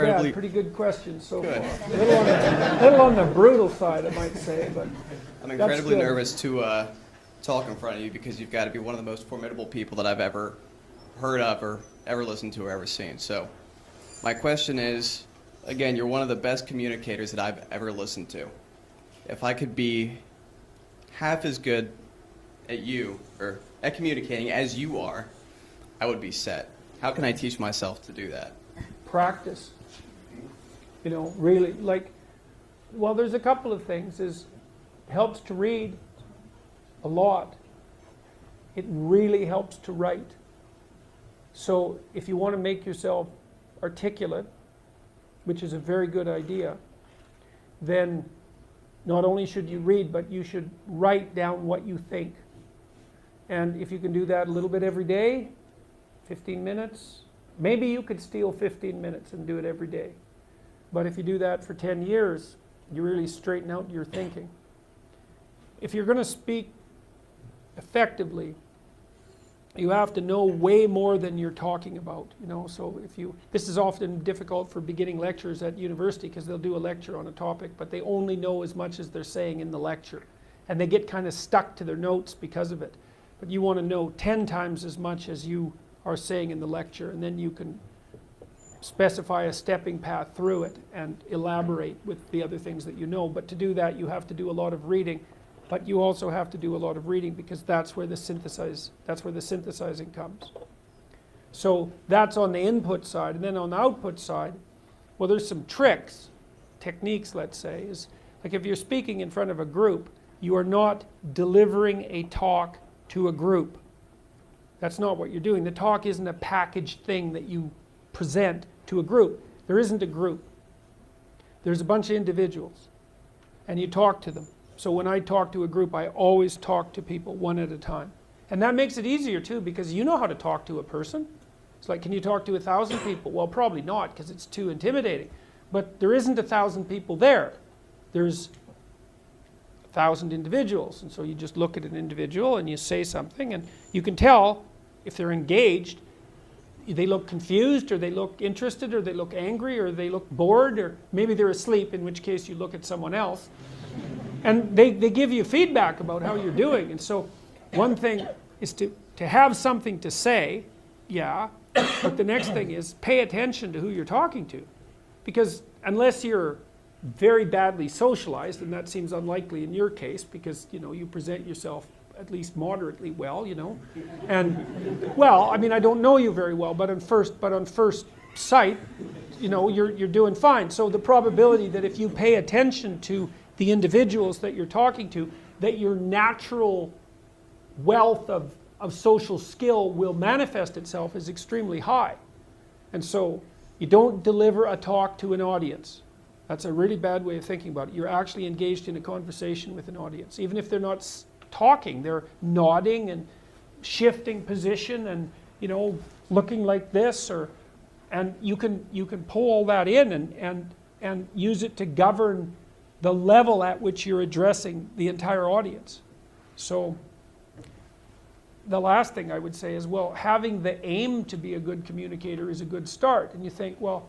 incredibly... bad. Pretty good question so Good. far. A little on the brutal side, I might say, but I'm incredibly nervous to talk in front of you because you've got to be one of the most formidable people that I've ever heard of or ever listened to or ever seen. So my question is, again, you're one of the best communicators that I've ever listened to. If I could be half as good at you, or at communicating as you are, I would be set. How can I teach myself to do that? Practice. You know, really, like, well, there's a couple of things. It helps to read a lot. It really helps to write. So if you want to make yourself articulate, which is a very good idea, then not only should you read, but you should write down what you think. And if you can do that a little bit every day, 15 minutes, maybe you could steal 15 minutes and do it every day. But if you do that for 10 years, you really straighten out your thinking. If you're going to speak effectively, you have to know way more than you're talking about, you know. So this is often difficult for beginning lecturers at university because they'll do a lecture on a topic, but they only know as much as they're saying in the lecture. And they get kind of stuck to their notes because of it. But you want to know 10 times as much as you are saying in the lecture, and then you can specify a stepping path through it and elaborate with the other things that you know. But to do that, you have to do a lot of reading. But you also have to do a lot of reading because that's where the synthesizing comes. So that's on the input side. And then on the output side, well, there's some techniques, let's say, is like if you're speaking in front of a group, you are not delivering a talk to a group. That's not what you're doing. The talk isn't a packaged thing that you present to a group. There isn't a group. There's a bunch of individuals, and you talk to them. So when I talk to a group, I always talk to people one at a time. And that makes it easier too, because you know how to talk to a person. It's like, can you talk to 1,000 people? Well, probably not, because it's too intimidating. But there isn't 1,000 people there. There's 1,000 individuals. And so you just look at an individual and you say something, and you can tell if they're engaged. They look confused, or they look interested, or they look angry, or they look bored, or maybe they're asleep, in which case you look at someone else. And they give you feedback about how you're doing. And so one thing is to have something to say, yeah, but the next thing is pay attention to who you're talking to. Because unless you're very badly socialized, and that seems unlikely in your case, because you present yourself at least moderately well, and well, I mean, I don't know you very well, but on first sight, you're doing fine. So the probability that if you pay attention to the individuals that you're talking to, that your natural wealth of social skill will manifest itself is extremely high. And so you don't deliver a talk to an audience. That's a really bad way of thinking about it. You're actually engaged in a conversation with an audience. Even if they're not talking, they're nodding and shifting position and looking like this, and you can pull all that in and use it to govern the level at which you're addressing the entire audience. So the last thing I would say is, well, having the aim to be a good communicator is a good start. And you think, well,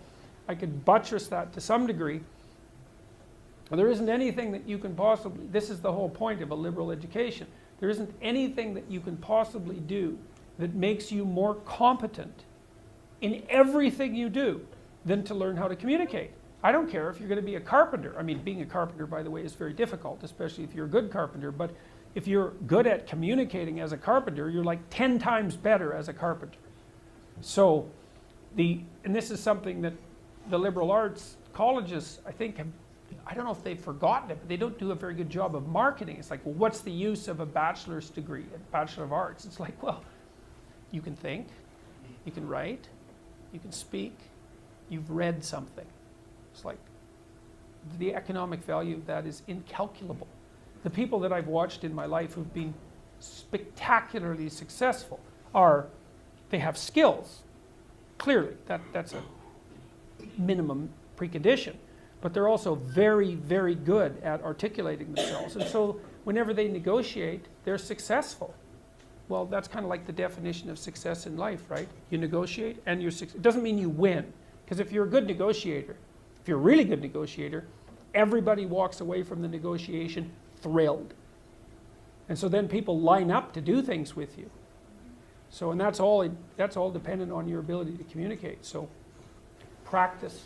I could buttress that to some degree. Well, there isn't anything that you can possibly, this is the whole point of a liberal education, there isn't anything that you can possibly do that makes you more competent in everything you do than to learn how to communicate. I don't care if you're going to be a carpenter. I mean, being a carpenter, by the way, is very difficult, especially if you're a good carpenter. But if you're good at communicating as a carpenter, you're like 10 times better as a carpenter. So, and this is something that the liberal arts colleges, I think, I don't know if they've forgotten it, but they don't do a very good job of marketing. It's like, well, what's the use of a bachelor's degree, a Bachelor of Arts? It's like, well, you can think, you can write, you can speak, you've read something. It's like the economic value of that is incalculable. The people that I've watched in my life who've been spectacularly successful they have skills. Clearly, that's a minimum precondition. But they're also very, very good at articulating themselves. And so whenever they negotiate, they're successful. Well, that's kind of like the definition of success in life, right? You negotiate and you're successful. It doesn't mean you win, Because if you're a good negotiator, if you're a really good negotiator, everybody walks away from the negotiation thrilled. And so then people line up to do things with you. So, and that's all dependent on your ability to communicate. So practice.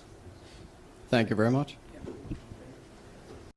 Thank you very much. Yeah.